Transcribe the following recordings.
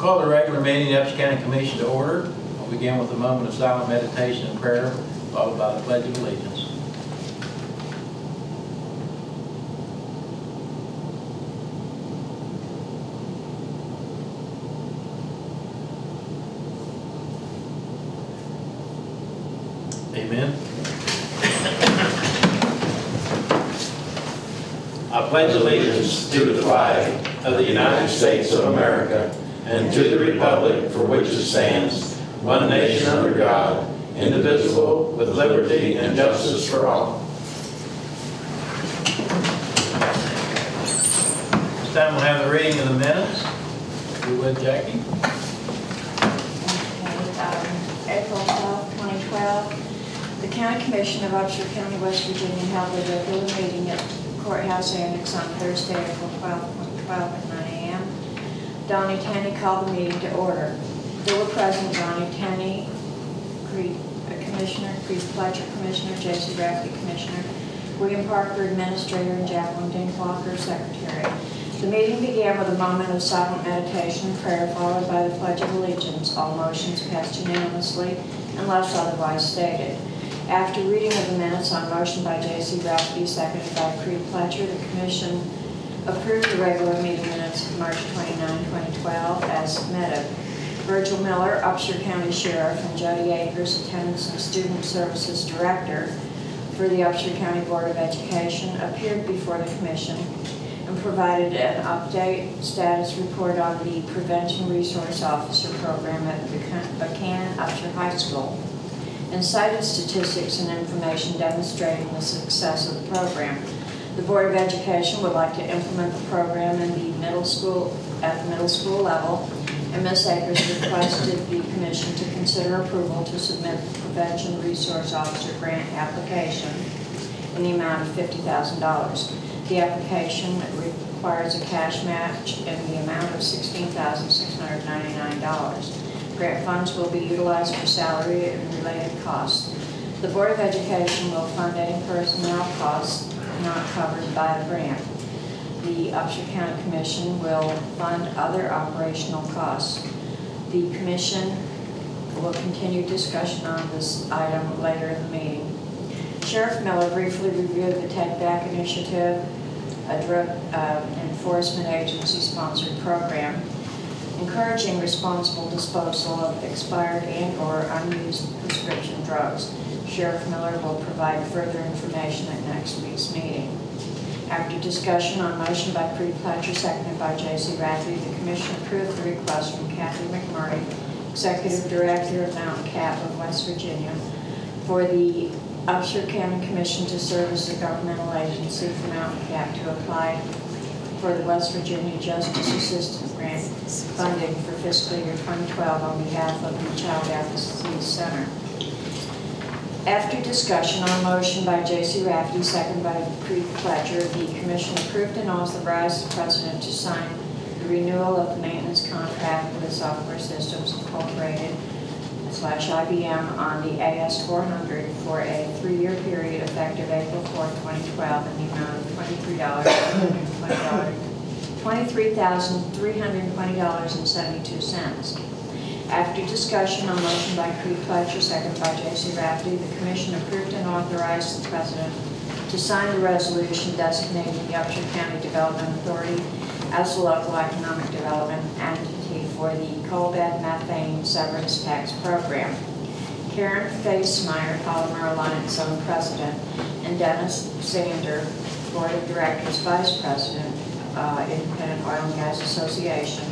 Call the regular meeting of the Upshur County Commission to order. We'll begin with a moment of silent meditation and prayer, followed by the Pledge of Allegiance. Amen. I pledge allegiance to the flag of the United States of America and to the republic for which it stands, one nation under God, indivisible, with liberty and justice for all. This time we'll have the reading of the minutes. If you would, Jackie. Okay, April 12, 2012. The County Commission of Upshur County, West Virginia held a regular meeting at Courthouse Annex on Thursday, April 12, 2012 at 9 a.m. Donnie Tenney called the meeting to order. There were present Donnie Tenney, Commissioner, Chris Fletcher, Commissioner, J.C. Rafferty, Commissioner, William Parker, Administrator, and Jacqueline Dinkwalker, Secretary. The meeting began with a moment of silent meditation and prayer, followed by the Pledge of Allegiance. All motions passed unanimously, unless otherwise stated. After reading of the minutes on motion by J.C. Rafferty, seconded by Creed Fletcher, the Commission approved the regular meeting minutes of March 29, 2012 as submitted. Virgil Miller, Upshur County Sheriff, and Jody Akers, Attendance and Student Services Director for the Upshur County Board of Education, appeared before the Commission and provided an update status report on the Prevention Resource Officer program at Buchanan Upshur High School, and cited statistics and information demonstrating the success of the program. The Board of Education would like to implement the program in the middle school at the middle school level, and Ms. Akers requested the Commission to consider approval to submit the Prevention Resource Officer grant application in the amount of $50,000. The application requires a cash match in the amount of $16,699. Grant funds will be utilized for salary and related costs. The Board of Education will fund any personnel costs not covered by the grant. The Upshur County Commission will fund other operational costs. The Commission will continue discussion on this item later in the meeting. Sheriff Miller briefly reviewed the Take Back Initiative, a drug enforcement agency-sponsored program encouraging responsible disposal of expired and/or unused prescription drugs. Sheriff Miller will provide further information at next week's meeting. After discussion on motion by Creed Fletcher, seconded by J.C. Rafferty, the Commission approved the request from Kathy McMurray, Executive Director of Mountain Cap of West Virginia, for the Upshur County Commission to serve as a governmental agency for Mountain Cap to apply for the West Virginia Justice Assistance Grant funding for fiscal year 2012 on behalf of the Child Advocacy Center. After discussion on motion by J.C. Rafferty, seconded by Creed Fletcher, the Commission approved and authorized the President to sign the renewal of the maintenance contract with Software Systems Incorporated /IBM on the AS400 for a 3-year period effective April 4, 2012 in the amount of $23,320.72. After discussion on motion by Creed Fletcher, seconded by J.C. Rafferty, the Commission approved and authorized the President to sign a resolution designating the Upshur County Development Authority as the local economic development entity for the coal bed methane severance tax program. Karen Facemeyer, Polymer Alliance Zone President, and Dennis Zander, Board of Directors Vice President, Independent Oil and Gas Association,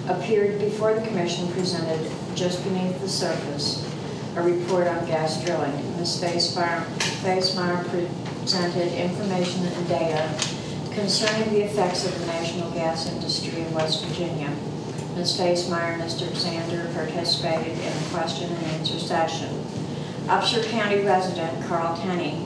appeared before the Commission, presented just beneath the surface a report on gas drilling. Ms. Facemeyer presented information and data concerning the effects of the national gas industry in West Virginia. Ms. Facemeyer and Mr. Zander participated in the question and answer session. Upshur County resident Carl Tenney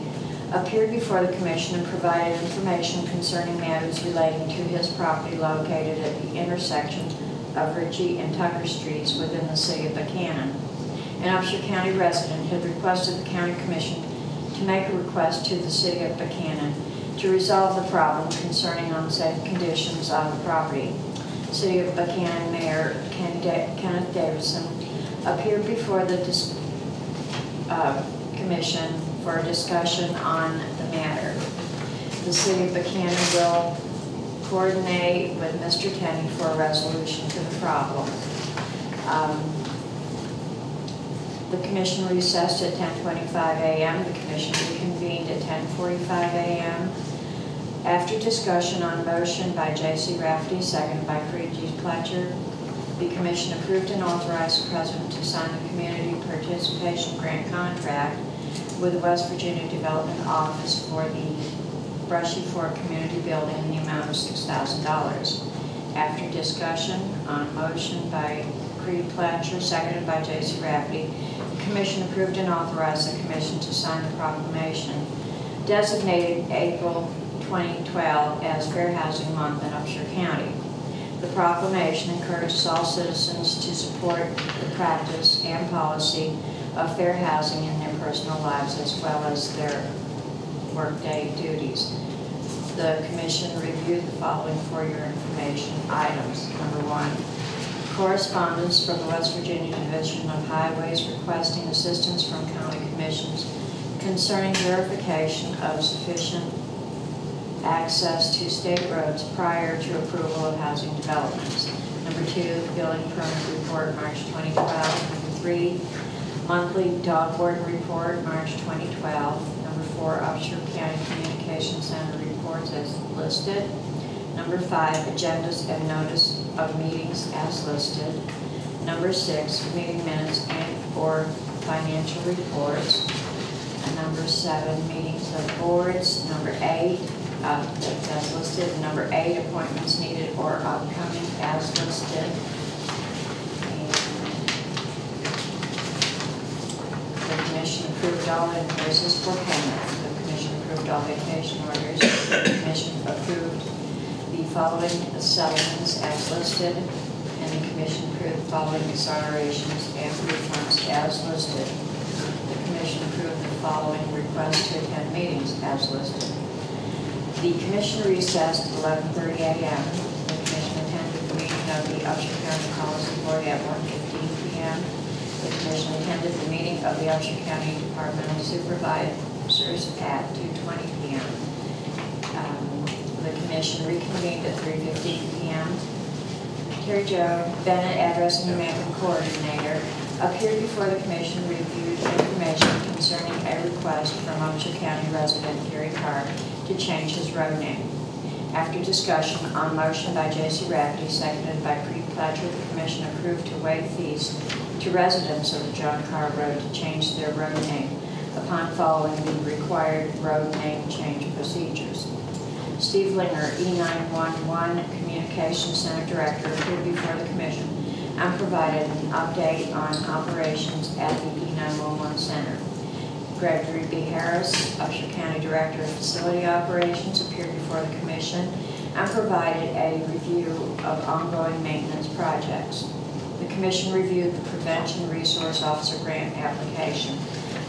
appeared before the Commission and provided information concerning matters relating to his property located at the intersection of Ritchie and Tucker Streets within the city of Buchanan. An Upshur County resident had requested the County Commission to make a request to the city of Buchanan to resolve the problem concerning unsafe conditions on the property. City of Buchanan Mayor Kenny Kenneth Davidson appeared before the Commission for a discussion on the matter. The City of Buchanan will coordinate with Mr. Tenney for a resolution to the problem. The Commission recessed at 10:25 a.m. The Commission reconvened at 10:45 a.m. After discussion on motion by J.C. Rafferty, seconded by Creed G. Pletcher, the Commission approved and authorized the President to sign the Community Participation Grant Contract with the West Virginia Development Office for the Brushy Fork Community Building in the amount of $6,000. After discussion on motion by Creed Pletcher, seconded by J.C. Rafferty, the Commission approved and authorized the Commission to sign the proclamation designated April 2012 as Fair Housing Month in Upshur County. The proclamation encourages all citizens to support the practice and policy of fair housing in their personal lives as well as their workday duties. The Commission reviewed the following for your information items. Number 1, correspondence from the West Virginia Division of Highways requesting assistance from county commissions concerning verification of sufficient access to state roads prior to approval of housing developments. Number 2, the Building Permit Report, March 2012. Number 3, Monthly Dog Warden Report, March 2012. Number 4, Upshur County Communication Center reports as listed. Number 5, agendas and notice of meetings as listed. Number 6, meeting minutes and/or financial reports. And number 7, meetings of boards. Number 8, that's listed. Number 8, appointments needed or upcoming as listed. And the Commission approved all invoices for payment. The Commission approved all vacation orders. The Commission approved the following settlements as listed. And the Commission approved the following exonerations and refunds as listed. The Commission approved the following requests to attend meetings as listed. The Commission recessed at 11:30 a.m. The Commission attended the meeting of the Upshur County Policy Board at 1:15 p.m. The Commission attended the meeting of the Upshur County Departmental Supervisors at 2:20 p.m. The Commission reconvened at 3:15 p.m. Terry Jo Bennett, Addressing American Coordinator, appeared before the Commission, reviewed information concerning a request from Upshur County resident Gary Carr to change his road name. After discussion on motion by J.C. Rafferty, seconded by Creed Pletcher, the Commission approved to waive fees to residents of the John Carr Road to change their road name upon following the required road name change procedures. Steve Linger, E911 Communications Center Director, appeared before the Commission and provided an update on operations at the E911 Center. Gregory B. Harris, Upshur County Director of Facility Operations, appeared before the Commission and provided a review of ongoing maintenance projects. The Commission reviewed the Prevention Resource Officer Grant application.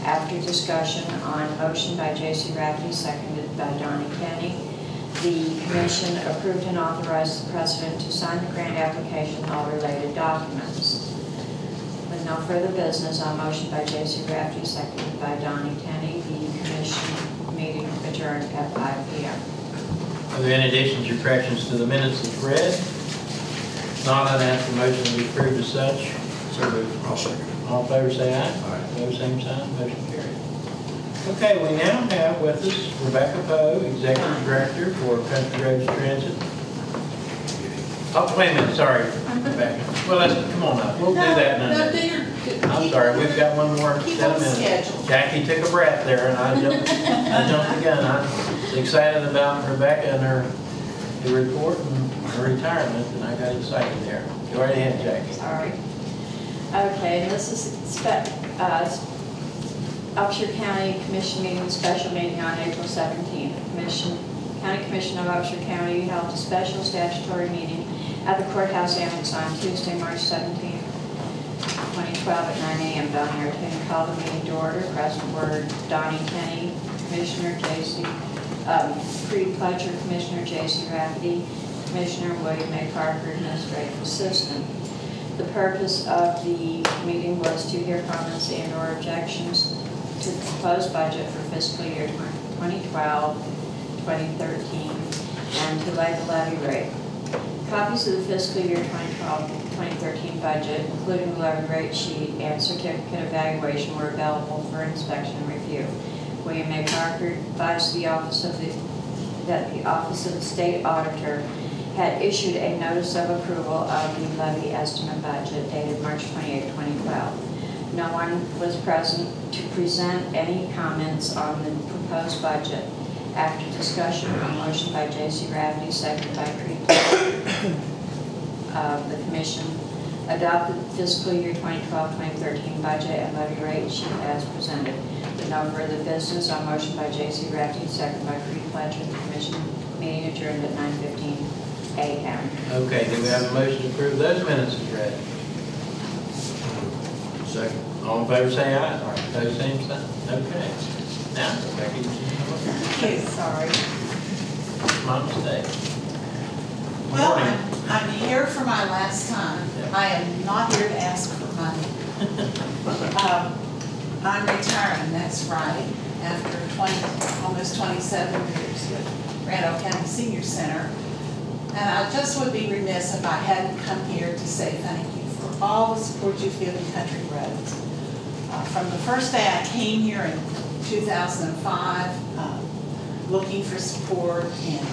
After discussion on motion by J.C. Rafferty, seconded by Donnie Kenny, the Commission approved and authorized the President to sign the grant application and all related documents. With no further business, on motion by J.C. Rafferty, seconded by Donnie Kenny, the Commission meeting adjourned at 5 p.m. Are there any additions or corrections to the minutes as read? Not, I'd ask the motion to be approved as such. So moved. I'll second it. All in favor say aye. Aye. Opposed, same sign. Motion carried. Okay, we now have with us Rebecca Poe, Executive Director for Country Roads Transit. Oh, wait a minute, sorry, Rebecca. Well, come on up. We'll do that in a minute. I'm sorry, we've got one more set of minutes. Jackie took a breath there, and I jumped the gun. I'm excited about Rebecca and her report and her retirement, and I got excited there. Go right ahead, Jackie. Sorry. Okay, and this is Upshur County Commission meeting, special meeting on April 17th. County Commission of Upshur County held a special statutory meeting at the Courthouse Annex on Tuesday, March 17th, 2012 at 9 a.m. Don Harrington called the meeting to order. Present were Donnie Kenny, Commissioner J.C. Creed Pletcher, Commissioner J.C. Rafferty, Commissioner William A. Parker, Administrative Assistant. The purpose of the meeting was to hear comments and/or objections to the proposed budget for fiscal year 2012-2013 and to lay the levy rate. Copies of the fiscal year 2012-2013 budget, including the levy rate sheet and certificate of valuation, were available for inspection and review. William A. Parker advised that the Office of the State Auditor had issued a notice of approval of the levy estimate budget dated March 28, 2012. No one was present to present any comments on the proposed budget. After discussion, a motion by J.C. Rafferty, seconded by Creed, the Commission adopted the fiscal year 2012-2013 budget and levy rate sheet as presented. With no further business, on motion by J.C. Rafferty, seconded by Creed Pledger, the Commission meeting adjourned at 9:15 a.m. Okay, do we have a motion to approve those minutes as read? Second. All in favor say aye. Those same sign. Okay. Now, Becky, Okay, sorry. my mistake. Well, Morning. I'm here for my last time. Yeah. I am not here to ask for money. I'm retiring next Friday after almost 27 years with Randolph County Senior Center. And I just would be remiss if I hadn't come here to say thank you for all the support you've given Country Roads. From the first day I came here in 2005, looking for support and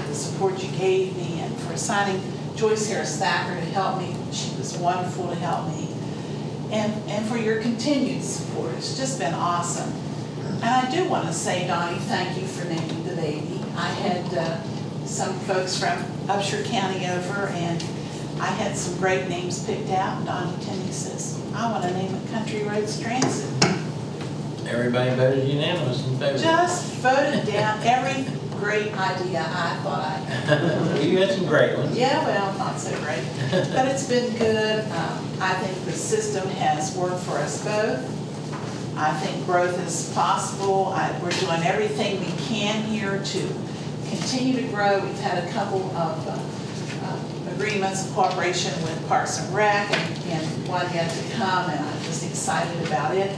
the support you gave me, and for assigning Joyce Harris Thacker to help me. She was wonderful to help me. And for your continued support. It's just been awesome. And I do want to say, Donnie, thank you for naming the baby. I had some folks from Upshur County over, and I had some great names picked out, and Donnie Tinney says, I want to name it Country Roads Transit. Everybody voted unanimous in favor. Just voted down every great idea I thought I had. You had some great ones. Yeah, well, not so great, but it's been good. I think the system has worked for us both. I think growth is possible. We're doing everything we can here to continue to grow. We've had a couple of agreements of cooperation with Parks and Rec, and one yet to come, and I'm just excited about it.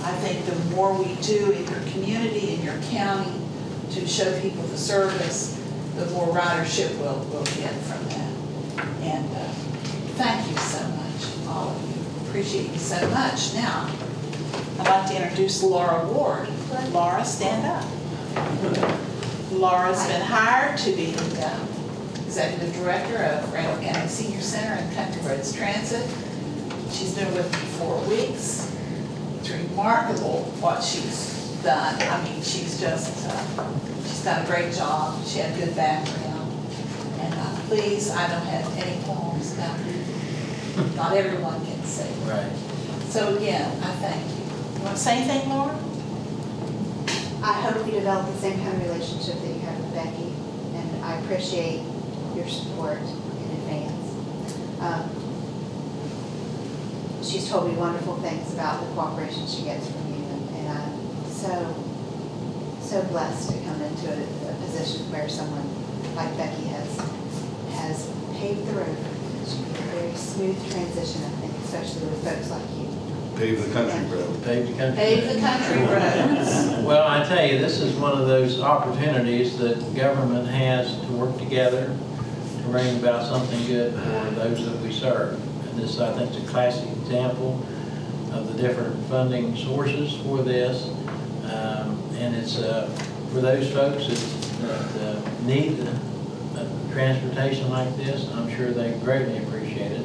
I think the more we do in your community, in your county, to show people the service, the more ridership we'll get from that. And thank you so much, all of you. Appreciate you so much. Now, I'd like to introduce Laura Ward. Laura, stand up. Laura's been hired to be the Executive Director of Randolph County Senior Center and Country Roads Transit. She's been with me 4 weeks. It's remarkable what she's done. I mean, she's just, she's done a great job. She had a good background. And please, I don't have any qualms about her. Not everyone can say. Right. So again, I thank you. You want to say anything, Laura? I hope you develop the same kind of relationship that you have with Becky, and I appreciate your support in advance. She's told me wonderful things about the cooperation she gets from you, and I'm so blessed to come into a position where someone like Becky has paved the road. She made a very smooth transition, I think, especially with folks like you. Pave the country road. Pave the country. Pave the country roads. Well, I tell you, this is one of those opportunities that government has to work together to bring about something good for those that we serve. And this, I think, is a classic example of the different funding sources for this. And it's for those folks that need transportation like this, I'm sure they greatly appreciate it.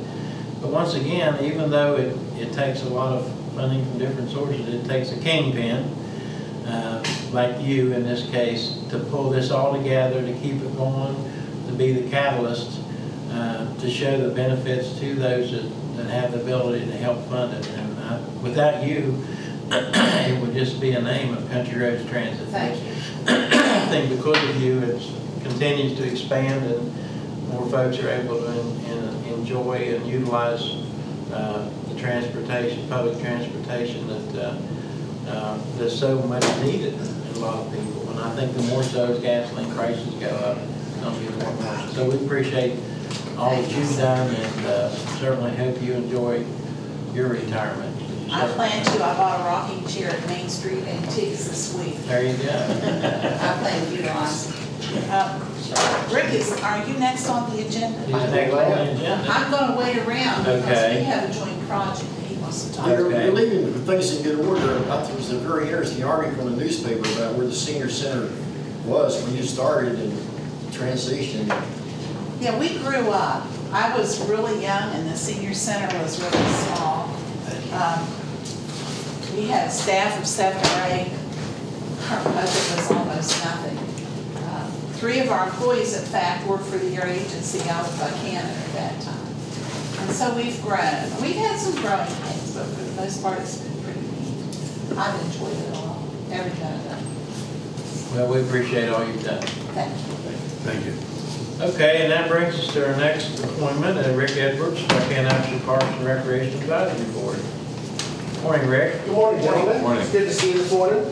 But once again, even though it takes a lot of funding from different sources, it takes a kingpin, like you in this case, to pull this all together, to keep it going, to be the catalyst, to show the benefits to those that have the ability to help fund it. And without you, it would just be a name of Country Roads Transit. Thank you. I think because of you, it continues to expand and more folks are able to enjoy and utilize the transportation, public transportation that's so much needed in a lot of people. And I think the more so as gasoline prices go up, it's going to be more. So we appreciate all that you've done, and certainly hope you enjoy your retirement. I plan to. I bought a rocking chair at Main Street Antiques this week. There you go. I plan to utilize. Rick, are you next on the agenda? He's next on the agenda. I'm going to wait around because Okay. we have a joint project that he wants to talk Okay. about. You're leaving things in good order. I thought it was a very interesting article in the newspaper about where the senior center was when you started and transitioned. Yeah, we grew up. I was really young and the senior center was really small. We had a staff of 7 or 8. Our budget was almost nothing. 3 of our employees, in fact, worked for the area agency out of Buchanan at that time. And so we've grown. We've had some growing pains, but for the most part, it's been pretty neat. I've enjoyed it all, every bit of it. Well, we appreciate all you've done. Thank you. Thank you. Okay, and that brings us to our next appointment, Rick Edwards, Buchanan Upshur Parks and Recreation Advisory Board. Morning, Rick. Good morning, gentlemen. Morning. It's good to see you this morning.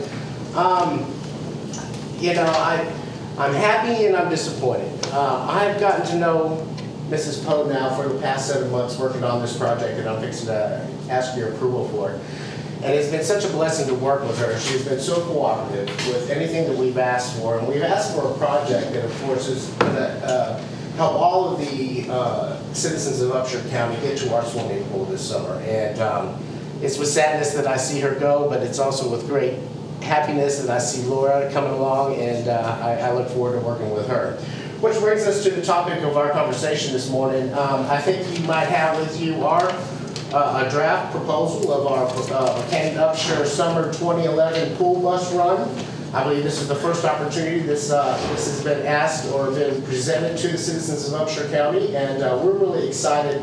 You know, I'm happy and I'm disappointed. I've gotten to know Mrs. Poe now for the past 7 months working on this project that I'm fixing to ask your approval for. And it's been such a blessing to work with her. She's been so cooperative with anything that we've asked for. And we've asked for a project that, of course, is going to help all of the citizens of Upshur County get to our swimming pool this summer. And it's with sadness that I see her go, but it's also with great happiness that I see Laura coming along, and I look forward to working with her. Which brings us to the topic of our conversation this morning. I think you might have with you a draft proposal of our Buchanan Upshur Summer 2011 Pool Bus Run. I believe this is the first opportunity this has been asked or been presented to the citizens of Upshur County, and we're really excited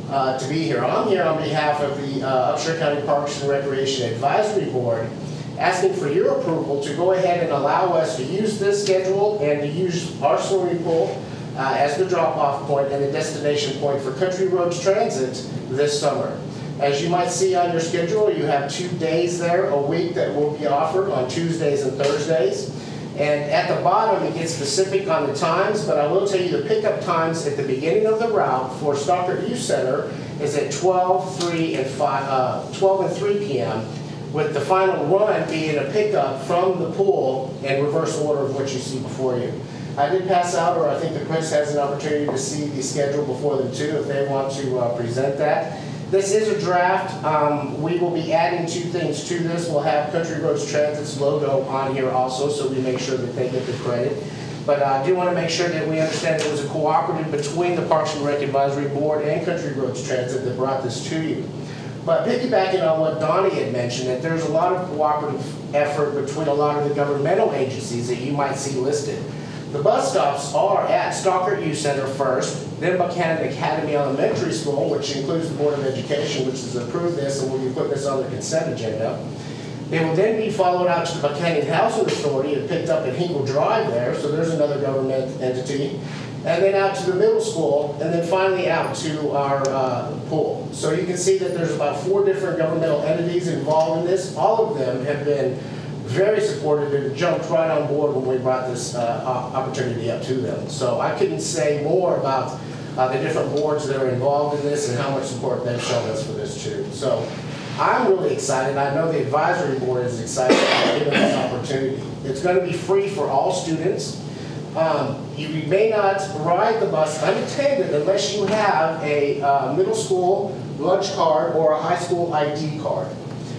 to be here. I'm here on behalf of the Upshur County Parks and Recreation Advisory Board, asking for your approval to go ahead and allow us to use this schedule and to use our swimming pool as the drop-off point and the destination point for Country Roads Transit this summer. As you might see on your schedule, you have 2 days there a week that will be offered on Tuesdays and Thursdays. And at the bottom, it gets specific on the times, but I will tell you the pickup times at the beginning of the route for Stockard Youth Center is at 12, 3, and 3 p.m., with the final run being a pickup from the pool in reverse order of what you see before you. I did pass out, or I think the press has an opportunity to see the schedule before them too, if they want to present that. This is a draft. We will be adding 2 things to this. We'll have Country Roads Transit's logo on here also, so we make sure that they get the credit. But I do want to make sure that we understand there was a cooperative between the Parks and Rec Advisory Board and Country Roads Transit that brought this to you. But piggybacking on what Donnie had mentioned, that there's a lot of cooperative effort between a lot of the governmental agencies that you might see listed. The bus stops are at Stockard Youth Center first, then Buchanan Academy Elementary School, which includes the Board of Education, which has approved this and will be putting this on the consent agenda. They will then be followed out to the Buchanan Housing Authority and picked up at Hinkle Drive there, so there's another government entity. And then out to the middle school, and then finally out to our pool. So you can see that there's about 4 different governmental entities involved in this. All of them have been very supportive and jumped right on board when we brought this opportunity up to them. So I couldn't say more about the different boards that are involved in this and how much support they've shown us for this too. So I'm really excited. I know the advisory board is excited about giving this opportunity. It's going to be free for all students. You may not ride the bus unattended unless you have a middle school lunch card or a high school ID card.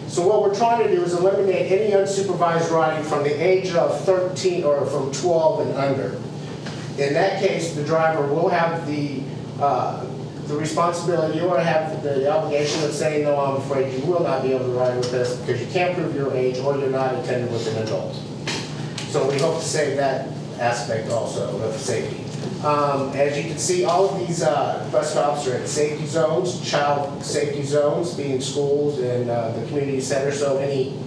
So what we're trying to do is eliminate any unsupervised riding from the age of 13 or from 12 and under. In that case, the driver will have the responsibility or have the obligation of saying, no, I'm afraid you will not be able to ride with us because you can't prove your age or you're not attended with an adult. So we hope to save that aspect also of safety. As you can see, all of these bus stops are at safety zones, child safety zones, being schools and the community center. So any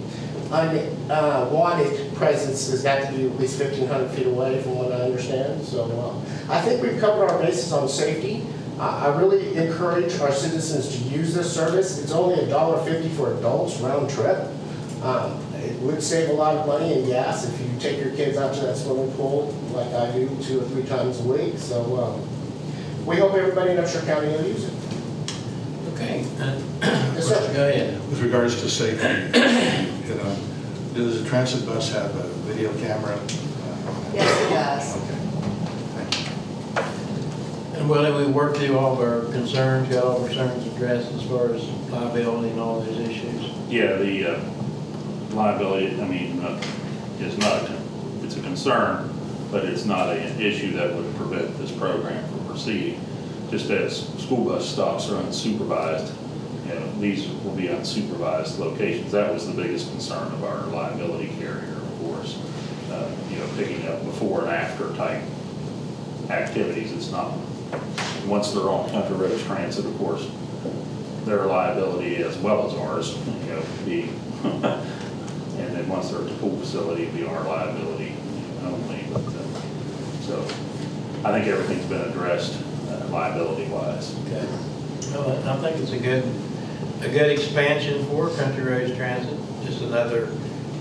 unwanted presence has got to be at least 1,500 feet away from what I understand. So I think we've covered our bases on safety. I really encourage our citizens to use this service. It's only $1.50 for adults round trip. It would save a lot of money in gas if you take your kids out to that swimming pool like I do 2 or 3 times a week. So we hope everybody in Upshur County will use it. Okay. Yes, sir. Go ahead. With regards to safety, does the transit bus have a video camera? Yes, it does. Okay. Thank you. And Willie, we worked through all of our concerns, got all of our concerns addressed as far as liability and all those issues. Yeah, the liability, I mean, is not, it's a concern, but it's not an issue that would prevent this program from proceeding. Just as school bus stops are unsupervised, you know, these will be unsupervised locations. That was the biggest concern of our liability carrier, of course. You know, picking up before and after type activities. It's not, once they're on Country Roads Transit, of course, their liability as well as ours, you know, be, and then once they're at the pool facility, it'd be our liability only. But, so I think everything's been addressed liability-wise. Okay. Well, I think it's a good expansion for Country Roads Transit, just another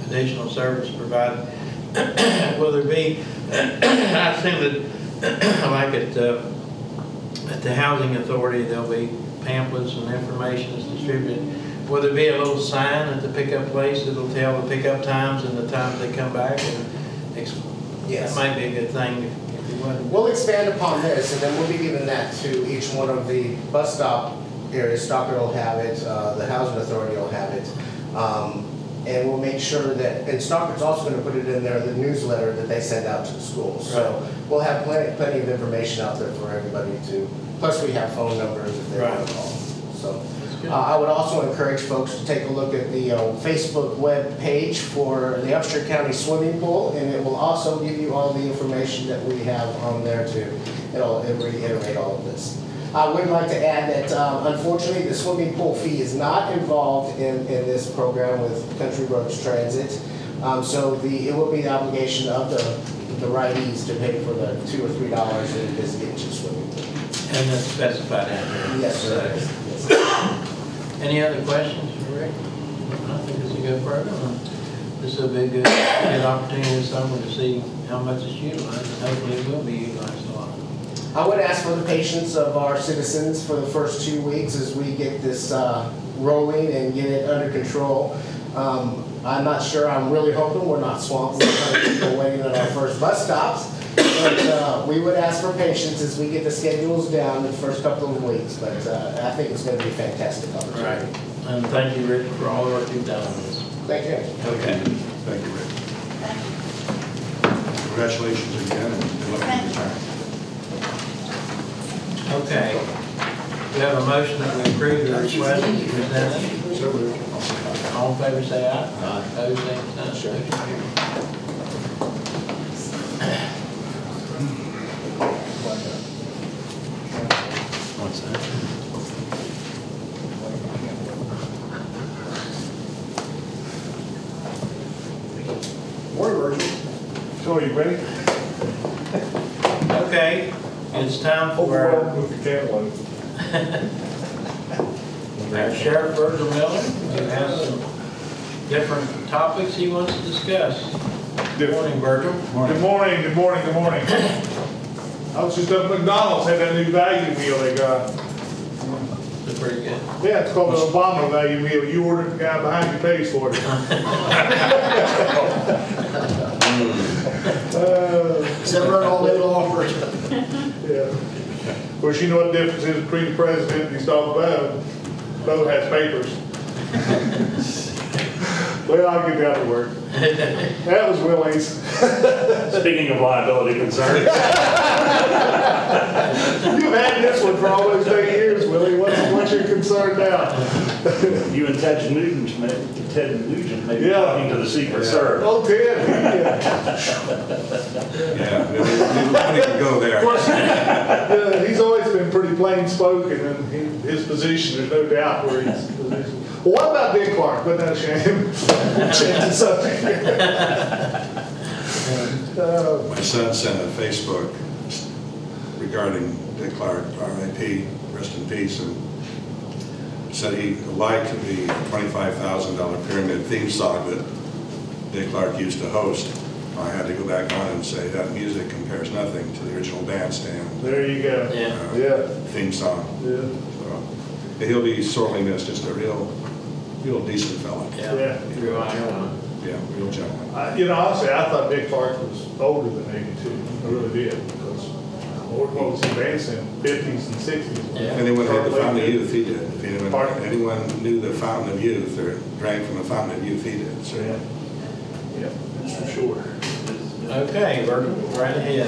additional service provided. Will there be, I assume that like at the Housing Authority, there'll be pamphlets and information is distributed. Will there be a little sign at the pickup place that'll tell the pickup times and the times they come back? And Yes. That might be a good thing if you would. We'll expand upon this, and then we'll be giving that to each one of the bus stop areas. Stockard will have it, the Housing Authority will have it. And we'll make sure that, and Stockard's also going to put it in there, the newsletter that they send out to the schools. So we'll have plenty of information out there for everybody to, plus we have phone numbers if they want to call. So I would also encourage folks to take a look at the Facebook web page for the Upshur County Swimming Pool, and it will also give you all the information that we have on there it'll reiterate all of this. I would like to add that unfortunately the swimming pool fee is not involved in this program with Country Roads Transit. So it will be the obligation of the ridees to pay for the $2 or $3 in this get to swimming pool. And that's specified out there. Yes, sir. Yes. Any other questions for Rick? I think it's a good program. This will be a good opportunity this summer to see how much it's utilized, and hopefully it will be utilized a lot. I would ask for the patience of our citizens for the first 2 weeks as we get this rolling and get it under control. I'm not sure, I'm really hoping we're not swamped with people waiting at our first bus stops. But we would ask for patience as we get the schedules down the first couple of weeks. But I think it's going to be a fantastic opportunity. Right. And thank you, Rick, for all the work you've done on this. Thank you. Okay. Thank you, Rick. Congratulations again, and good luck in retirement. Okay. We have a motion that we approve the request as presented. So moved. All in favor, say aye. Aye. Opposed, same sign. Sure. Motion carries. What's that? Morning, Virgil. So are you ready? Okay, it's time for With the cantaloupe. our Sheriff Virgil Miller, who has some different topics he wants to discuss. Good morning, Virgil. Good morning, good morning, good morning. I was just up at McDonald's, had that new value meal they got. It's pretty good. Yeah, it's called the Obama value meal. You order it, the guy behind you pays for it. Said run all day long, Virgil. Yeah. Of course, you know what the difference is between the president and his dog Bo. Bo has papers. Well, I'll get down to work. That was Willie's. Speaking of liability concerns, You've had this one for almost 8 years, Willie. What's your concern now? you and Ted Nugent may be Yeah. talking to the Secret Service. Oh, Ted. Yeah, we can go Of there. course, yeah, he's always been pretty plain spoken, and his position, there's no doubt where his position. Well, what about Dick Clark? Wasn't that a shame? Change the subject. My son sent a Facebook regarding Dick Clark, RIP, rest in peace, and said he liked the $25,000 pyramid theme song that Dick Clark used to host I had to go back on and say that music compares nothing to the original bandstand There you go. Yeah. theme song. Yeah. So, he'll be sorely missed, just a real decent fella. Yeah. Yeah, real gentleman. Honestly, I thought Dick Clark was older than 82. I really did, because what was he dancing, 50s and 60s? If anyone had the Fountain of Youth, he did. If Pardon? anyone knew the Fountain of Youth or drank from the Fountain of Youth, he did. So. Yeah, that's for sure. Okay, Burton, right ahead.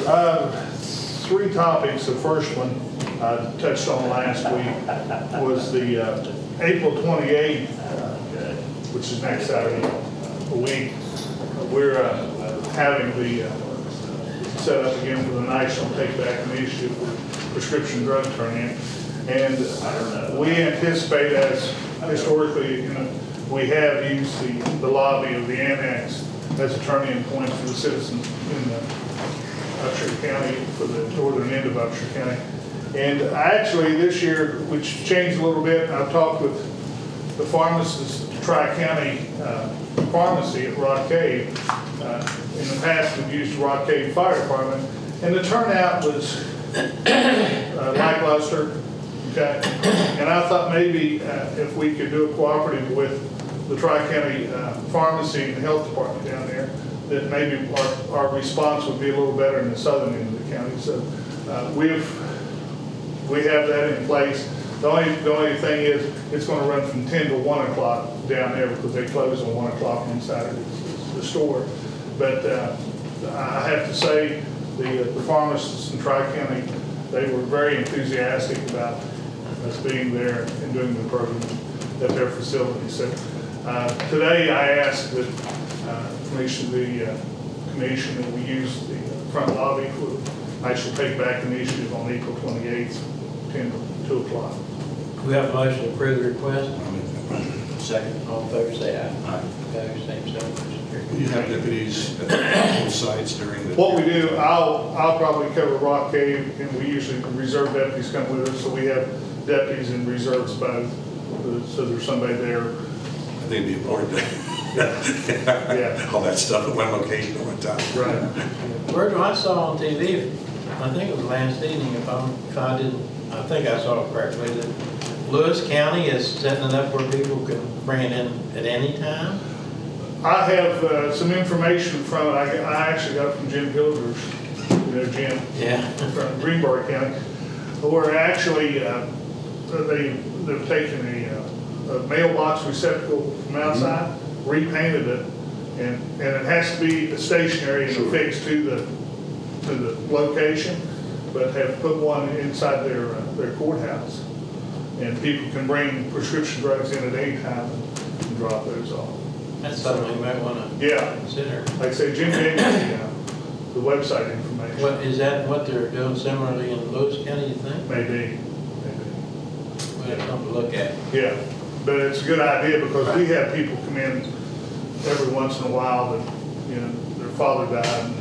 3 topics. The first one I touched on last week was the April 28th, which is next Saturday, a week. We're having the set up again for the National Take Back Initiative for prescription drug turn-in. And we anticipate, as historically, we have used the lobby of the annex as a turn-in point for the citizens in Upshur County, for the northern end of Upshur County. And actually this year, which changed a little bit, I've talked with the pharmacist, Tri-County Pharmacy at Rock Cave. In the past, we've used Rock Cave Fire Department, and the turnout was lackluster. Okay, and I thought maybe if we could do a cooperative with the Tri-County Pharmacy and the Health Department down there, that maybe our response would be a little better in the southern end of the county. So we have that in place. The only thing is, it's going to run from 10 to 1 o'clock down there, because they close on 1 o'clock on Saturday, the store. But I have to say, the pharmacists in Tri-County, they were very enthusiastic about us being there and doing the program at their facility. So today I asked that the commission that we use the front lobby for the National Take Back Initiative on April 28th, 10 to 2 o'clock. We have a motion to approve the request. Second. All in favor, say aye. Aye. Opposed, same sign, motion carried. You have deputies at both sites during the... What we do, I'll probably cover Rock Cave, and we usually reserve deputies come with us, so we have deputies and reserves both, so there's somebody there. I think it'd be important to Yeah. all that stuff at one location at one time. Right. Virgil, I saw on TV, I think it was last evening, I think I saw it correctly, that Lewis County is setting it up where people can bring it in at any time? I have some information from it. I actually got it from Jim Gilder's, Jim. Yeah. From Greenberg County, where actually they've taken a mailbox receptacle from outside, repainted it, and it has to be stationary and affixed to the location, but have put one inside their courthouse, and people can bring prescription drugs in at any time and drop those off. That's something we might want to consider. Like I say, Jim gave me the website information. Is that what they're doing similarly in Lewis County, you think? Maybe. We have something to look at. Yeah, but it's a good idea, because we have people come in every once in a while that, their father died and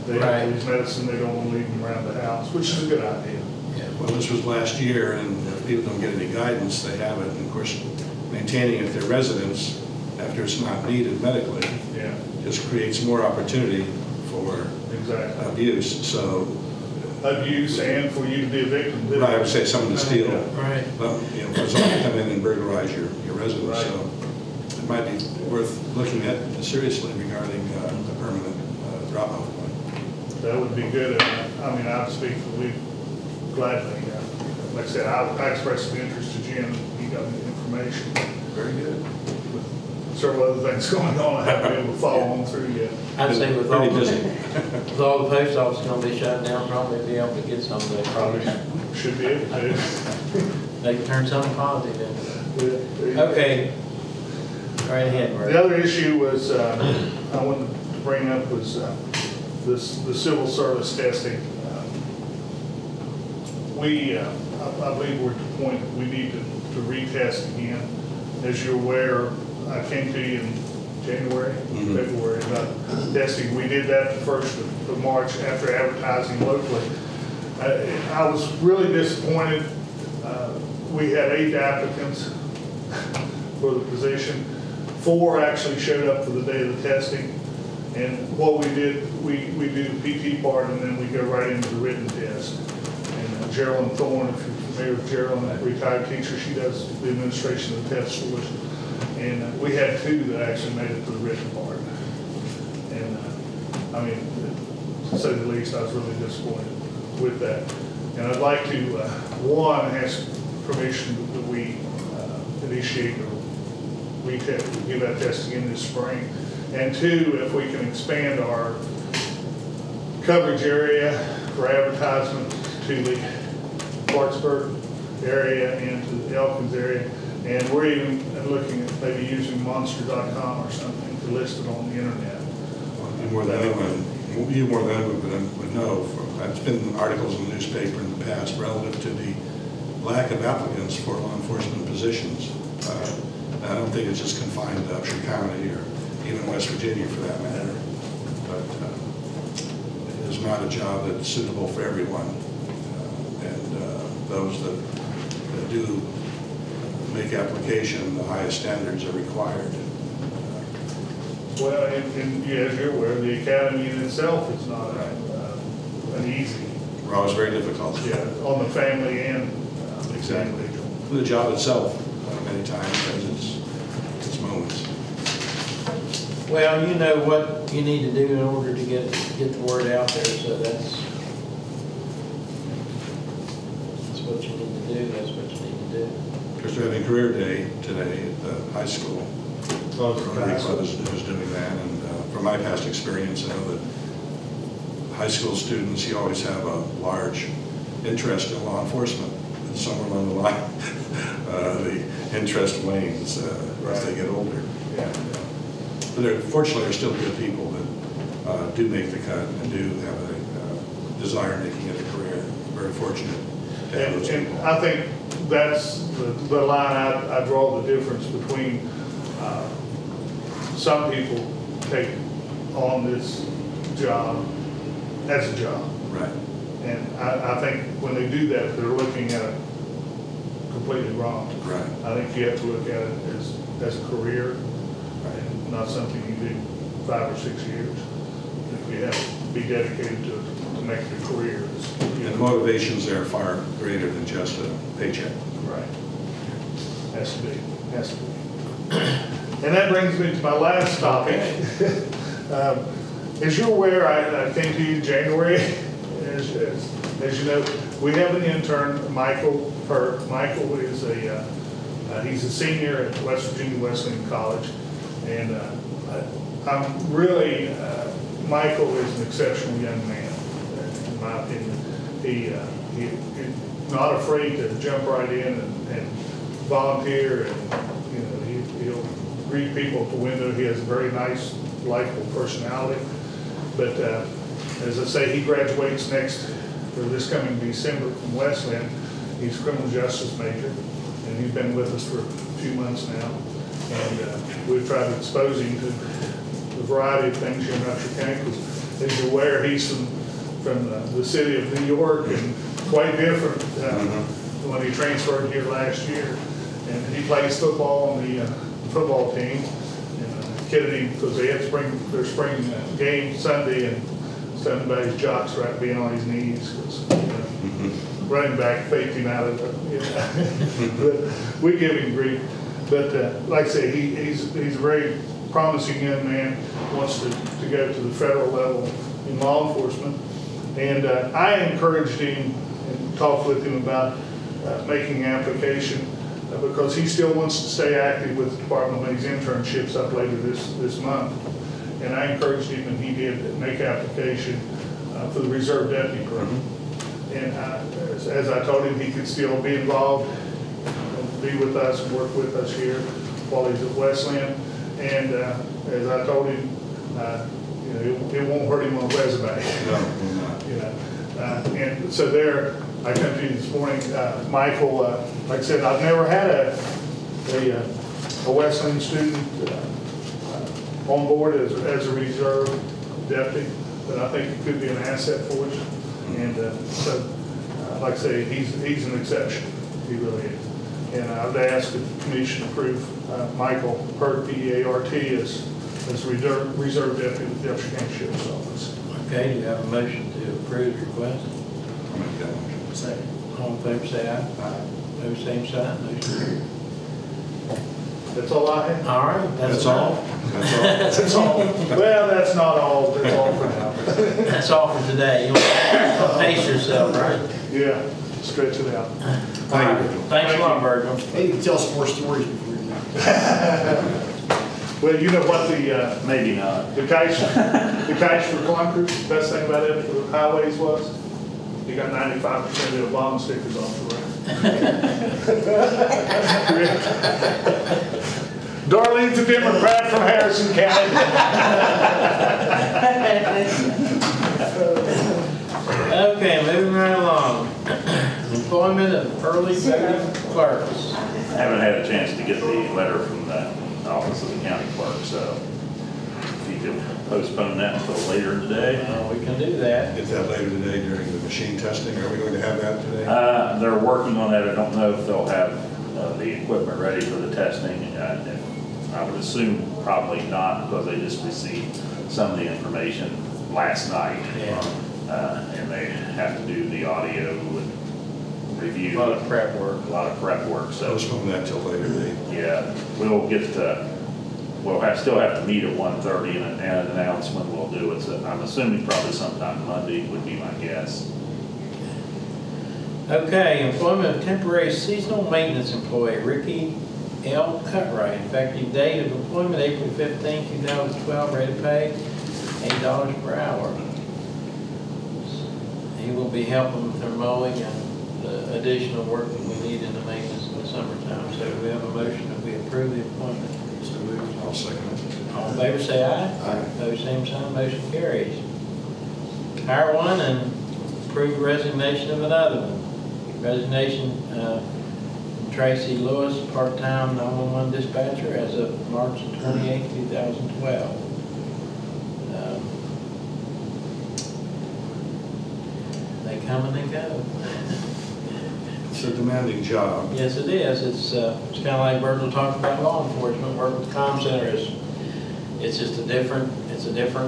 they have these medicine, they don't want to leave them around the house, which is a good idea. Yeah. Well, this was last year, and if people don't get any guidance, they have it. And of course, maintaining it at their residence after it's not needed medically just creates more opportunity for abuse. So abuse and for you to be a victim. Right, I would say someone to steal. Right. But, for someone to come in and burglarize your residence. Right. So it might be worth looking at seriously regarding a permanent drop-off point. That would be good. I'd speak for we gladly. Like I said, I expressed some interest to Jim. He got me the information. Very good. With several other things going on, I haven't been able to follow on through yet. I'd say with Pretty busy. with all the post offices going to be shut down, probably be able to get some of that probably. Should be able to. They can turn something positive into it. Okay. Right ahead, Murray. The other issue was, I wanted to bring up was the civil service testing. I believe we're at the point that we need to retest again. As you're aware, I came to you in January, February about testing. We did that the 1st of March after advertising locally. I was really disappointed. We had 8 applicants for the position. 4 actually showed up for the day of the testing. And what we did, we do the PT part, and then we go right into the written test. And Geraldine Thorne, if you're familiar with Geraldine, a retired teacher, she does the administration of the test for us. And we had 2 that actually made it to the written part. And I mean, to say the least, I was really disappointed with that. And I'd like to, one, ask permission that we initiate or give that test again this spring. And 2, if we can expand our coverage area for advertisement to the Clarksburg area and to the Elkins area. And we're even looking at maybe using monster.com or something to list it on the internet. You more than anyone would know. There's been articles in the newspaper in the past relative to the lack of applicants for law enforcement positions. I don't think it's just confined to Upshur County or even West Virginia for that matter. But it is not a job that's suitable for everyone. And those that do make application, the highest standards are required. Well, and as you're aware, the academy in itself is not an easy. We're always very difficult. Yeah, on the family and exactly. individual. The job itself, many times, has its moments. Well, you know what you need to do in order to get the word out there, so that's what you need to do, that's what you need to do. Because we're having career day today at the high school. Rotary Club is doing that, and from my past experience, I know that high school students, you always have a large interest in law enforcement. And somewhere along the line, the interest wanes as they get older. Yeah. But fortunately, there's still good people that do make the cut and do have a desire of making it a career. Very fortunate to have those people. And I think that's the line I draw the difference between some people take on this job as a job. Right. And I think when they do that, they're looking at it completely wrong. Right. I think you have to look at it as a career and not something you do 5 or 6 years. You have to be dedicated to it to make it a career. And motivations there are far greater than just a paycheck. Right. Has to be. Has to be. And that brings me to my last topic. As you're aware, I came to you in January. As you know, we have an intern, Michael Perk. Michael is he's a senior at West Virginia Wesleyan College, and I'm really Michael is an exceptional young man, in my opinion. He's not afraid to jump right in and volunteer, and he'll greet people at the window. He has a very nice, likable personality. But as I say, he graduates this coming December from Wesleyan. He's a criminal justice major, and he's been with us for a few months now. And we've tried to expose him to the variety of things here in Upshur County, because as you're aware, he's from the city of New York, and quite different when he transferred here last year. And he plays football on the football team. And Kennedy, because they had their spring game Sunday, and somebody's jocks right being on his knees, because running back faked him out of it. But we give him grief. But like I say, he's a very promising young man, wants to go to the federal level in law enforcement. And I encouraged him and talked with him about making an application because he still wants to stay active with the department when his internships up later this month. And I encouraged him, and he did make application for the reserve deputy program. And as I told him, he could still be involved, be with us, and work with us here while he's at Wesleyan. And as I told him, it won't hurt him on a resume. No, and so there, I come to you this morning, Michael. Like I said, I've never had a Wesleyan student on board as a reserve deputy, but I think it could be an asset for us. And so, like I say, he's an exception. He really is. And I would ask that the commission approve Michael Perk, P-E-A-R-T, as as reserve deputy with the Upshur County Sheriff's Office. Okay, do you have a motion to approve the request? I'll make that motion. Second. All in favor, say aye. Aye. Pose same sign, motion carried. That's all I have. All right, That's all? That's all? That's all. Well, that's not all, that's all for now. That's all for today. You want to pace yourself, right? Yeah, stretch it out. Thank you, Virgil. Thanks a lot, Virgil. Hey, you can tell some more stories before you leave. Well, you know what Maybe not. the case for clunkers, best thing about it for highways was, you got 95% of the Obama stickers off the road. Darlene's a Democrat from Harrison County. Okay, moving right along. Employment of early vetting clerks. I haven't had a chance to get the letter from the office of the county clerk, so if you could postpone that until later today. We can do that. Get that later today during the machine testing. Are we going to have that today? They're working on that. I don't know if they'll have the equipment ready for the testing. I would assume probably not, because they just received some of the information last night. Yeah. And they have to do the audio and review. A lot of prep work. A lot of prep work, so. Postpone that till later date. Yeah, we'll still have to meet at 1:30 and announce when we'll do it. So I'm assuming probably sometime Monday would be my guess. Okay, employment of temporary seasonal maintenance employee, Ricky L. Cutright, effective date of employment, April 15, 2012, rate of pay, $8 per hour. He will be helping with their mowing and the additional work that we need in the maintenance in the summertime. So we have a motion that we approve the appointment. So moved. I'll second it. All in favor, say aye. Aye. Pose same sign, motion carries. Hire one and approve resignation of another one. Resignation from Tracy Lewis, part-time 911 dispatcher as of March 28, 2012. They come and they go. It's a demanding job. Yes, it is. It's kind of like Virgil talked about law enforcement. Work with the comm center it's just a different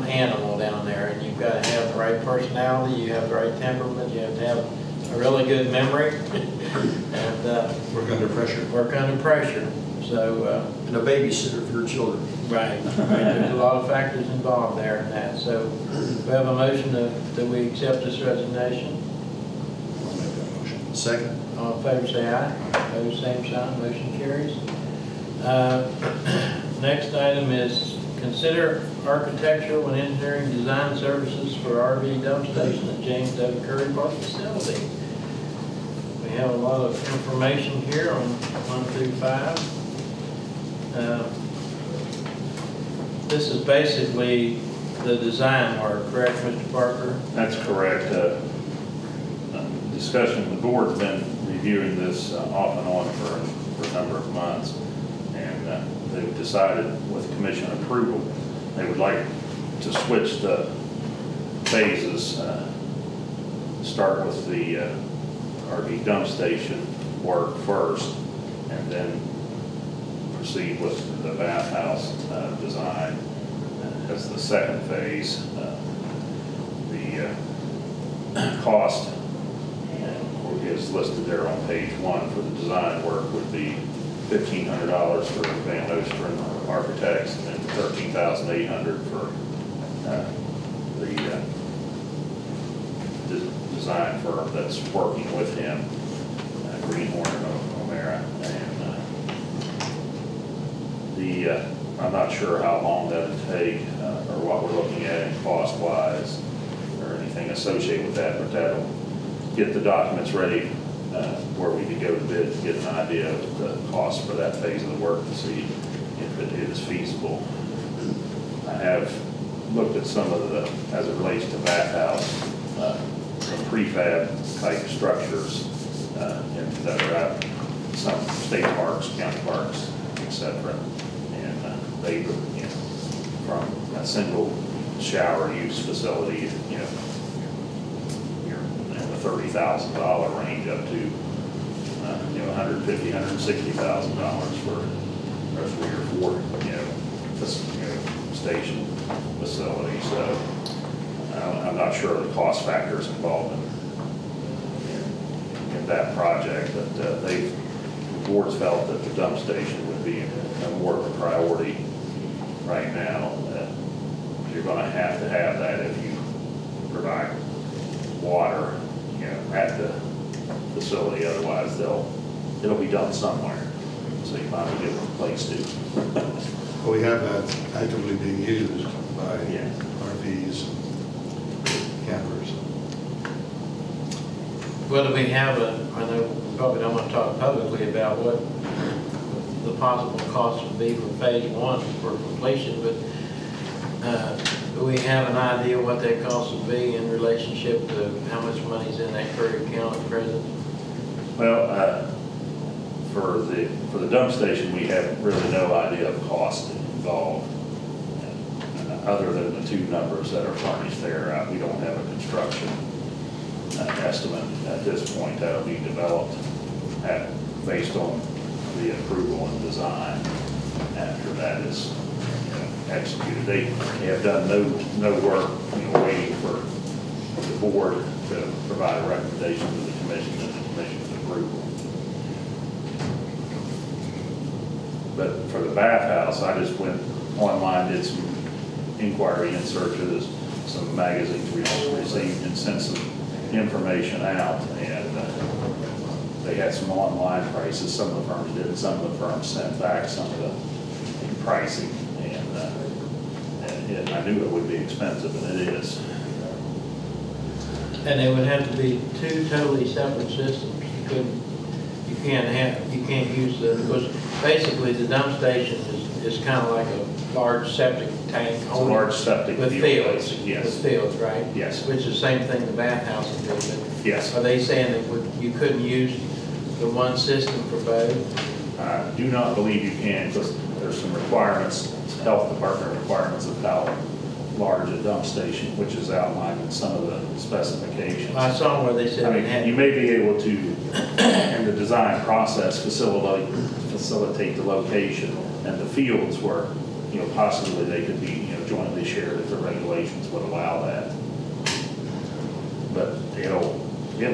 animal down there, and you've got to have the right personality, you have the right temperament, you have to have a really good memory, and Work under pressure. work under pressure. So, And a babysitter for your children. right, there's a lot of factors involved there in that. So we have a motion that we accept this resignation. I'll make that motion. Second. All in favor, say aye. Opposed, same sign, motion carries. Next item is consider architectural and engineering design services for RV dump station at James W. Curry Park facility. We have a lot of information here on 1 through 5. This is basically the design work, correct, Mr. Parker? That's correct. Discussion, the board's been reviewing this off and on for a number of months, and they've decided with commission approval, they would like to switch the phases, start with the RV dump station work first, and then proceed with the bathhouse design as the second phase. The cost is listed there on page 1 for the design work would be $1,500 for Van Ostrin Architects and $13,800 for the design firm that's working with him, Greenhorn and O'Mara. And I'm not sure how long that would take or what we're looking at in cost-wise or anything associated with that, but that'll get the documents ready where we can go to bid to get an idea of the cost for that phase of the work to see if it is feasible. I have looked at some of the, as it relates to bathhouse, some prefab type structures that are at some state parks, county parks, etc. And they, from a single shower use facility, $30,000 range up to $150,000, $160,000 for 3 or 4 state station facility. So I'm not sure of the cost factors involved in that project, but the board's felt that the dump station would be more of a priority right now. You're going to have that if you provide water, at the facility. Otherwise, it'll be done somewhere. So you might as well give them a place to. Well, we have that actively being used by RVs, campers. Well, do we have I know we probably don't want to talk publicly about what the possible cost would be for phase one for completion, but do we have an idea what that cost would be in relationship to how much money's in that Curry account at present? Well, for the dump station, we have really no idea of cost involved, other than the two numbers that are furnished there. We don't have a construction estimate at this point. That'll be developed based on the approval and design after that is executed. They have done no work, waiting for the board to provide a recommendation to the commission and the commission's approval. But for the bathhouse, I just went online, did some inquiry and searches, some magazines we received, and sent some information out, and they had some online prices. Some of the firms did, some of the firms sent back some of the pricing, and I knew it would be expensive, and it is. And they would have to be two totally separate systems. You can't use because basically the dump station is kind of like a large septic tank. It's a large septic with fields. Yes. With fields, right? Yes. Which is the same thing the bathhouse would do. Yes. Are they saying that you couldn't use the one system for both? I do not believe you can, because there's some requirements, health department requirements of how large a dump station, which is outlined in some of the specifications. I saw where they said it had. You may be able to, in the design process, facilitate the location and the fields where, possibly they could be, jointly shared if the regulations would allow that. But it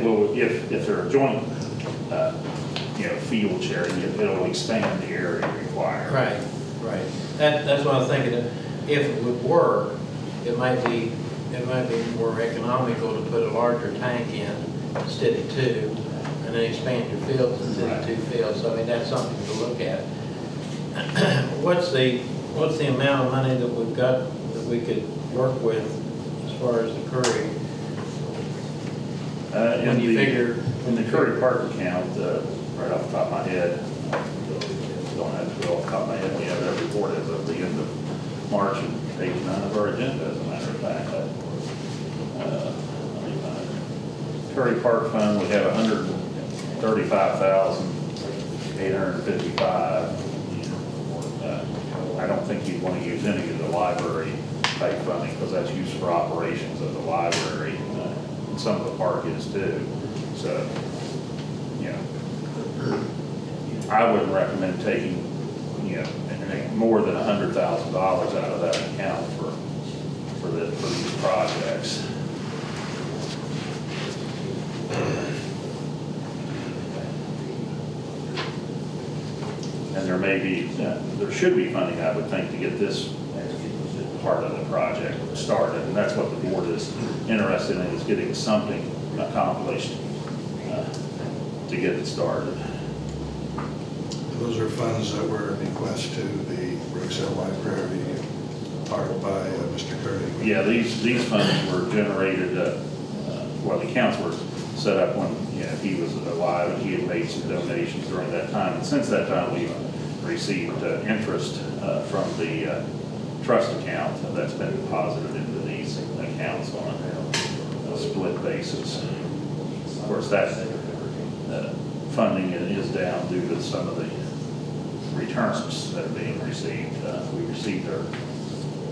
will, if they're joint, field sharing, it'll expand the area required. Right. That's what I was thinking. If it would work, it might be more economical to put a larger tank in instead of two, and then expand your fields instead of two fields. So I mean, that's something to look at. What's the amount of money that we've got that we could work with as far as the Curry? In the Curry Park account, right off the top of my head, don't have to go off the top of my head. We have that report as of the end of March and page 9 of our agenda, as a matter of fact. Curry Park Fund, we have $135,855. I don't think you'd want to use any of the library type funding, because that's used for operations of the library. And some of the park is too. So, I wouldn't recommend taking, more than $100,000 out of that account for these projects. And there should be funding, I would think, to get this part of the project started, and that's what the board is interested in, is getting something accomplished to get it started. Those are funds that were bequeathed to the Brooksville Library, part by Mr. Curry. Yeah, these funds were generated, the accounts were set up when he was alive, and he had made some donations during that time. And since that time, we've received interest from the trust account that's been deposited into these accounts on a split basis. Of course, that funding is down due to some of the returns that are being received. We received our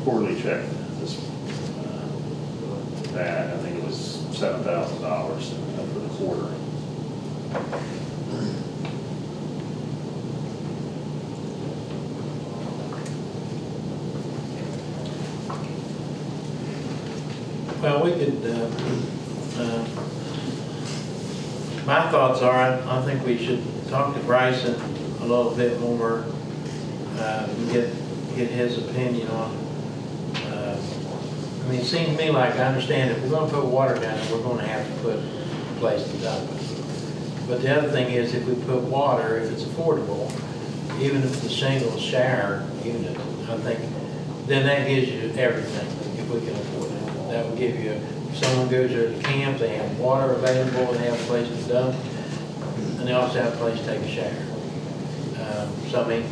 quarterly check back. I think it was $7,000 for the quarter. Well, we could, my thoughts are, I think we should talk to Bryson a little bit more, and get his opinion on, I mean, it seems to me like, I understand if we're gonna put water down there, we're gonna have to put a place to dump it. But the other thing is, if we put water, if it's affordable, even if the single shower unit, I think, then that gives you everything, if we can afford it. That would give you, if someone goes there to camp, they have water available, and they have a place to dump, and they also have a place to take a shower. So I mean,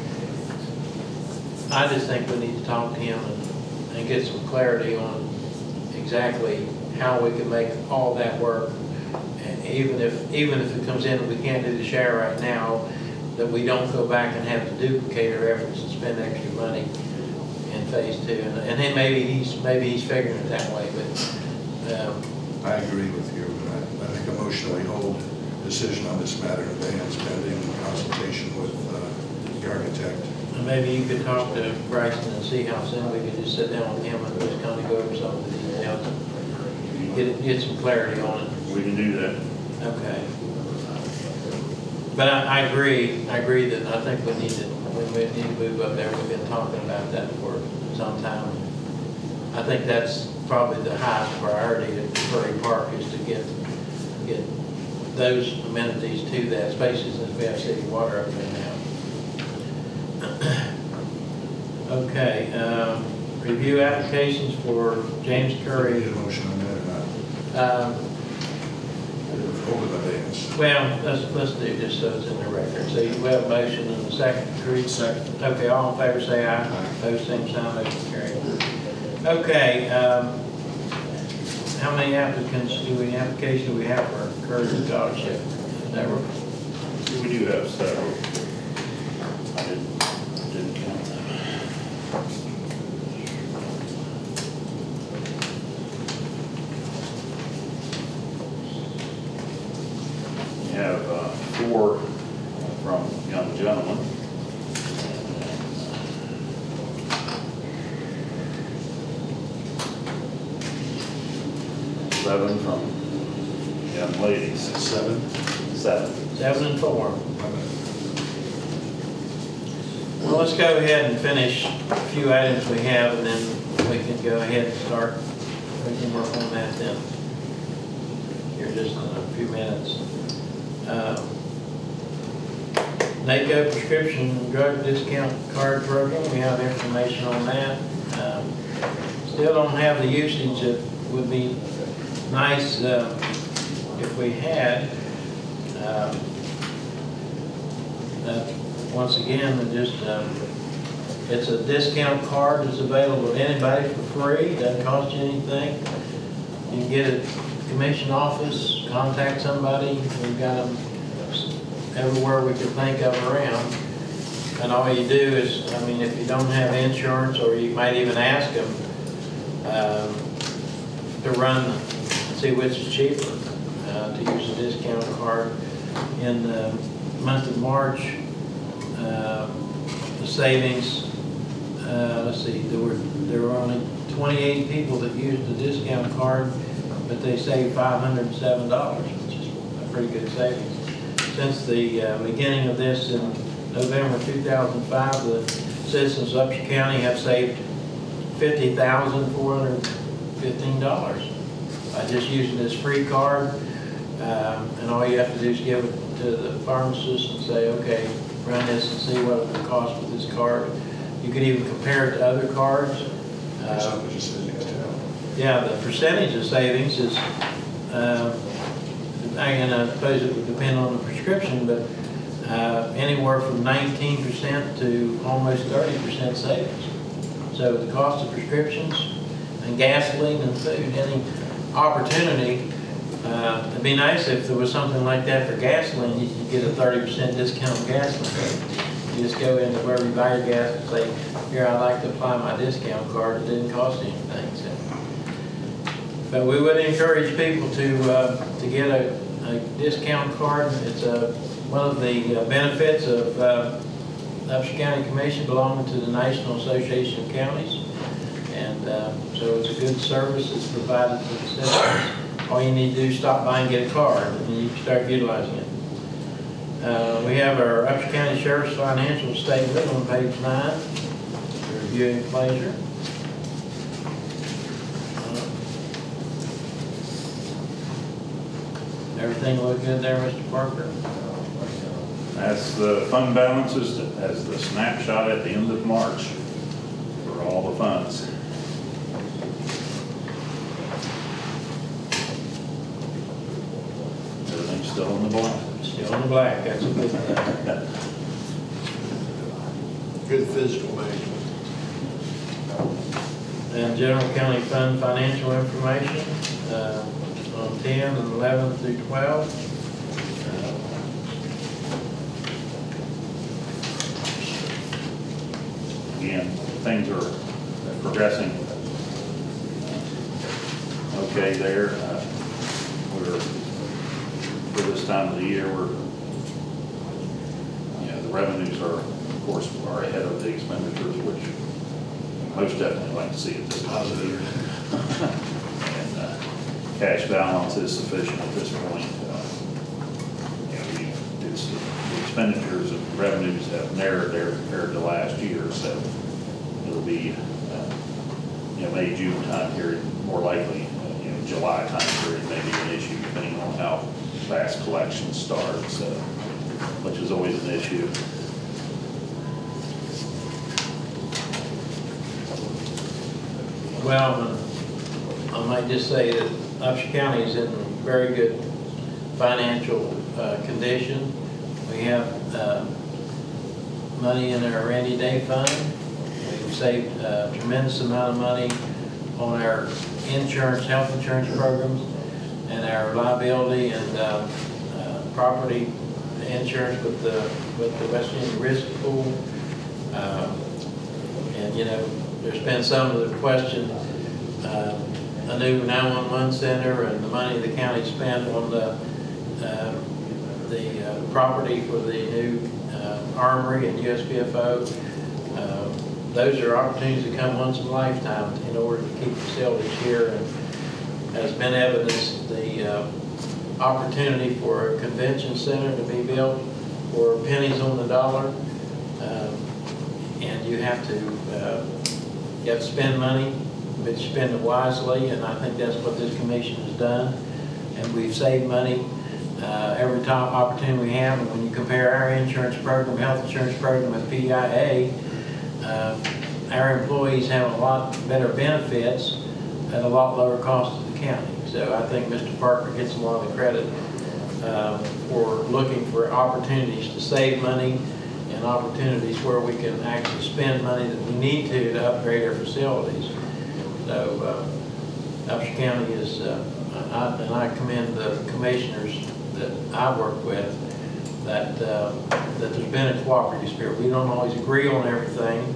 I just think we need to talk to him and get some clarity on exactly how we can make all that work. And even if it comes in and we can't do the shower right now, that we don't go back and have to duplicate our efforts and spend extra money in phase 2. And then maybe he's figuring it that way, but. I agree with you. I make a motion we hold decision on this matter in advance pending consultation with the architect. And maybe you could talk to Bryson and see how soon we could just sit down with him and just kind of go over some of the details and get some clarity on it. We can do that. Okay. But I agree that I think we need to move up there. We've been talking about that for some time. I think that's probably the highest priority at Prairie Park, is to get those amenities to that, especially since we have city water up there now. Okay, review applications for James Curry. Need a motion on that or not? Hold it in advance. Well, let's do just so it's in the record. So you have a motion and a second, Creed? Second. Okay, all in favor say aye. Opposed, same sign, motion carried. Okay, how many applications do we have for Curry Scholarship? Several? We do have several. I didn't count them. We have 4 from young gentlemen. 7 from young ladies. 7? 7. 7 and 4. Well, let's go ahead and finish a few items we have, and then we can go ahead and start. We can work on that then. Here just in a few minutes. NACO prescription drug discount card program, we have information on that. Still don't have the usage that would be nice if we had. Once again, it's a discount card that's available to anybody for free, doesn't cost you anything. You can get it at the commission office, contact somebody. We've got them everywhere we can think of around. And all you do is, I mean, if you don't have insurance, or you might even ask them to run, see which is cheaper, to use a discount card. In the month of March, the savings, let's see, there were only 28 people that used the discount card, but they saved $507, which is a pretty good savings. Since the beginning of this in November 2005, the citizens of Upshur County have saved $50,415 by just using this free card. And all you have to do is give it to the pharmacist and say, okay, run this and see what it would cost with this card. You could even compare it to other cards. Yeah, the percentage of savings is, and I suppose it would depend on the prescription, but anywhere from 19% to almost 30% savings. So the cost of prescriptions and gasoline and food, any opportunity. It'd be nice if there was something like that for gasoline. You could get a 30% discount on gasoline. You just go into wherever you buy your gas and say, here, I'd like to apply my discount card. It didn't cost anything. So. But we would encourage people to get a discount card. It's one of the benefits of Upshur County Commission belonging to the National Association of Counties. And so it's a good service that's provided to the citizens. All you need to do is stop by and get a card, and then you can start utilizing it. We have our Upshur County Sheriff's financial statement on page 9. For reviewing pleasure. Everything look good there, Mr. Parker? That's the fund balances as the snapshot at the end of March for all the funds. Everything's still in the black. Still in the black, that's a good thing. Good physical management. And general county fund financial information on 10 and 11 through 12. Again, things are progressing okay there. For this time of the year, the revenues are, of course, are ahead of the expenditures, which most definitely like to see at this time of the year. And cash balance is sufficient at this point. The expenditures and revenues have narrowed there compared to last year, so it'll be May, June time period, more likely July time period may be an issue depending on how fast collections start, so which is always an issue. Well, I might just say that Upshur County is in very good financial condition. We have money in our rainy day fund. We've saved a tremendous amount of money on our insurance, health insurance programs, and our liability and property insurance with the West Virginia Risk Pool. And there's been some of the question, a new 911 center and the money the county spent on the property for the new armory and USPFO. Those are opportunities that come once in a lifetime in order to keep facilities here. And as been evidenced, the opportunity for a convention center to be built for pennies on the dollar, and you have to spend money, but you spend it wisely, and I think that's what this commission has done. And we've saved money every time opportunity we have. And when you compare our insurance program, health insurance program with PIA, our employees have a lot better benefits at a lot lower cost to the county. So I think Mr. Parker gets a lot of credit for looking for opportunities to save money and opportunities where we can actually spend money that we need to upgrade our facilities. So Upshur County is, and I commend the commissioners that I work with, that there's been a cooperative spirit. We don't always agree on everything,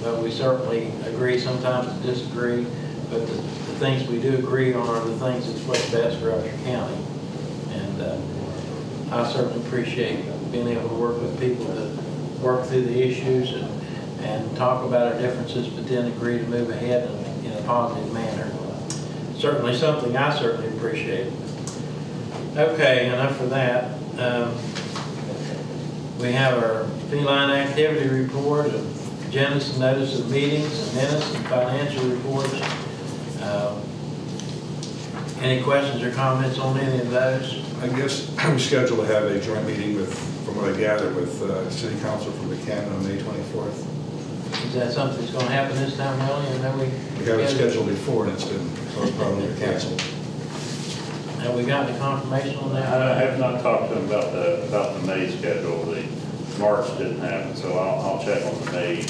but we certainly agree sometimes to disagree. But the things we do agree on are the things that's what's best for Upshur County. And I certainly appreciate being able to work with people that work through the issues and talk about our differences, but then agree to move ahead in a positive manner. Certainly something I certainly appreciate. Okay, enough for that. We have our feline activity report, agendas and notice of meetings, and minutes and financial reports. Any questions or comments on any of those? I guess I'm scheduled to have a joint meeting with, from what I gather, with City Council from Buchanan on May 24th. Is that something that's going to happen this time, Melanie? I know We have it scheduled before, and it's been probably canceled. Have we got any confirmation on that? I have not talked to them about the May schedule. The March didn't happen, so I'll check on the May.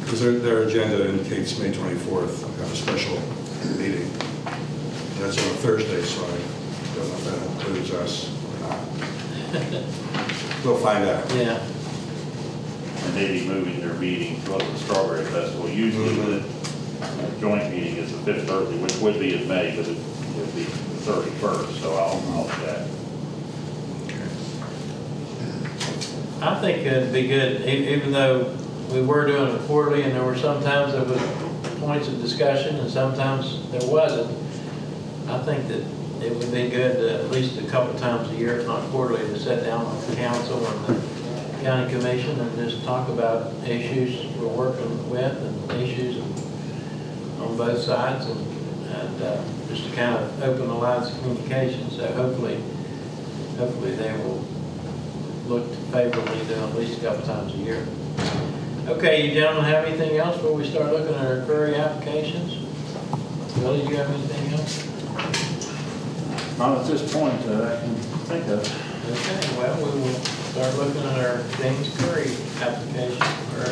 Because their agenda indicates May 24th, have a special meeting. That's on a Thursday, so I don't know if that includes us or not. We'll find out. Yeah. And they be moving their meeting to the Strawberry Festival. Usually the joint meeting is the 5th Thursday, which would be in May, but it would be the 31st, so I'll check. I think it'd be good, even though we were doing it quarterly, and there were some times that was points of discussion, and sometimes there wasn't. I think that it would be good to, at least a couple times a year, if not quarterly, to sit down with the council and the county commission and just talk about issues we're working with and issues on both sides, and just to kind of open the lines of communication. So hopefully they will look favorably to at least a couple times a year. Okay, you gentlemen have anything else before we start looking at our query applications? Billy, do you have anything else? Not at this point that I can think of. Okay, well, we will start looking at our James Curry application for